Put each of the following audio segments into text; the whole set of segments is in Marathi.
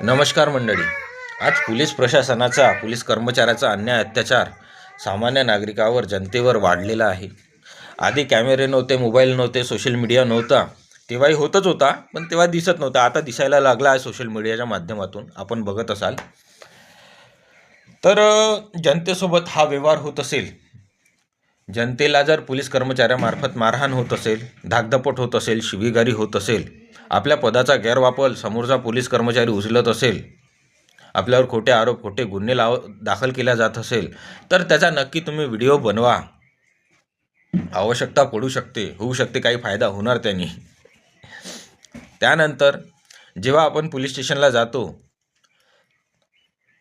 नमस्कार मंडळी. आज पोलीस प्रशासनाचा पोलीस कर्मचाऱ्याचा अन्याय अत्याचार सामान्य नागरिकावर जनतेवर वाढलेला आहे. आधी कॅमेरे नव्हते, मोबाईल नव्हते, सोशल मीडिया नव्हता. तेव्हाही होतच होता, पण तेव्हा दिसत नव्हता. आता दिसायला लागला आहे सोशल मीडियाच्या माध्यमातून. आपण बघत असाल तर जनतेसोबत हा व्यवहार होत असेल, जनतेला जर पोलीस कर्मचाऱ्यामार्फत मारहाण होत असेल, धाकधपट होत असेल, शिवीगारी होत असेल, आपल्या पदाचा गैरवापर समोरचा पोलीस कर्मचारी उचलत असेल, आपल्यावर खोटे आरोप, खोटे गुन्हे दाखल केल्या जात असेल, तर त्याचा नक्की तुम्ही व्हिडिओ बनवा. आवश्यकता पडू शकते, होऊ शकते, काही फायदा होणार त्यांनी. त्यानंतर जेव्हा आपण पोलीस स्टेशनला जातो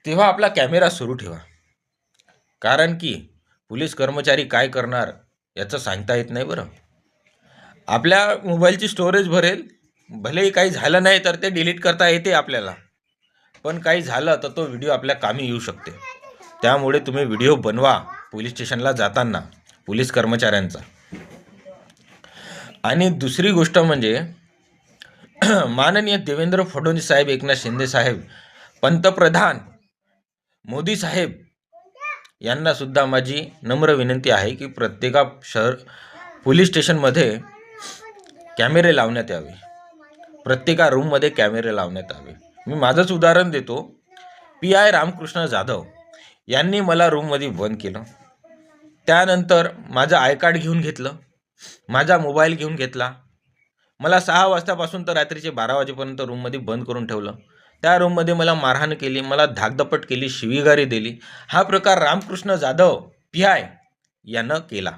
तेव्हा आपला कॅमेरा सुरू ठेवा. कारण की पोलीस कर्मचारी काय करणार याचं सांगता येत नाही. बरं, आपल्या मोबाईलची स्टोरेज भरेल, भलेही काही झालं नाही तर ते डिलीट करता येते आपल्याला, पण काही झालं तर तो व्हिडिओ आपल्या कामी येऊ शकते. त्यामुळे तुम्ही व्हिडिओ बनवा पोलीस स्टेशनला जाताना पोलीस कर्मचाऱ्यांचा. आणि दुसरी गोष्ट म्हणजे माननीय देवेंद्र फडणवीस साहेब, एकनाथ शिंदे साहेब, पंतप्रधान मोदी साहेब यांना सुद्धा माझी नम्र विनंती आहे की प्रत्येका पोलीस स्टेशनमध्ये कॅमेरे लावण्यात यावे. प्रत्येका रूममध्ये कॅमेरे लावण्यात यावे. मी माझंच उदाहरण देतो. PI रामकृष्ण जाधव यांनी मला रूममध्ये बंद केलं. त्यानंतर माझं आय कार्ड घेऊन घेतलं, माझा मोबाईल घेऊन घेतला. मला 6 वाजतापासून तर रात्रीचे 12 वाजेपर्यंत रूममध्ये बंद करून ठेवलं. त्या रूममध्ये मला मारहाण केली, मला धाकधपट केली, शिवीगारी दिली. हा प्रकार रामकृष्ण जाधव PI यानं केला.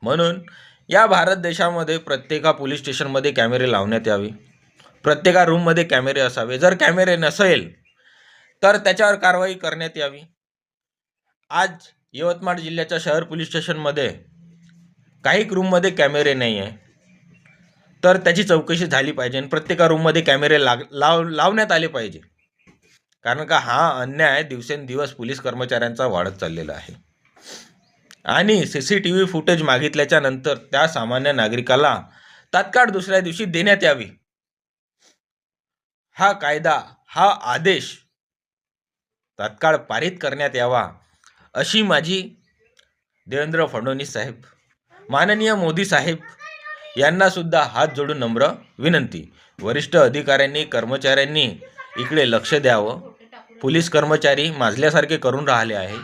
म्हणून या भारत देशामध्ये प्रत्येका पोलीस स्टेशनमध्ये कॅमेरे लावण्यात यावे. प्रत्येका रूममध्ये कॅमेरे असावे. जर कॅमेरे नसेल तर त्याच्यावर कारवाई करण्यात यावी. आज यवतमाळ जिल्ह्याच्या शहर पोलीस स्टेशनमध्ये काही रूममध्ये कॅमेरे नाही आहे, तर त्याची चौकशी झाली पाहिजे आणि प्रत्येका रूममध्ये कॅमेरे लावण्यात आले पाहिजे. कारण का हा अन्याय दिवसेंदिवस पोलीस कर्मचाऱ्यांचा वाढत चाललेला आहे. आणि CCTV फुटेज मागितल्याच्या नंतर त्या सामान्य नागरिकाला तात्काळ दुसऱ्या दिवशी देण्यात यावी. हा कायदा, हा आदेश तात्काळ पारित करण्यात यावा अशी माझी देवेंद्र फडणवीस साहेब, माननीय मोदी साहेब यांना सुद्धा हात जोडून नम्र विनंती. वरिष्ठ अधिकाऱ्यांनी, कर्मचाऱ्यांनी इकडे लक्ष द्यावं. पोलीस कर्मचारी माजल्यासारखे करून राहिले आहे.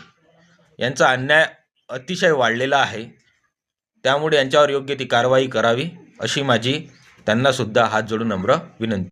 यांचा अन्याय अतिशय वाढलेला आहे. त्यामुळे यांच्यावर योग्य ती कारवाई करावी अशी माझी त्यांना सुद्धा हात जोडून नम्र विनंती.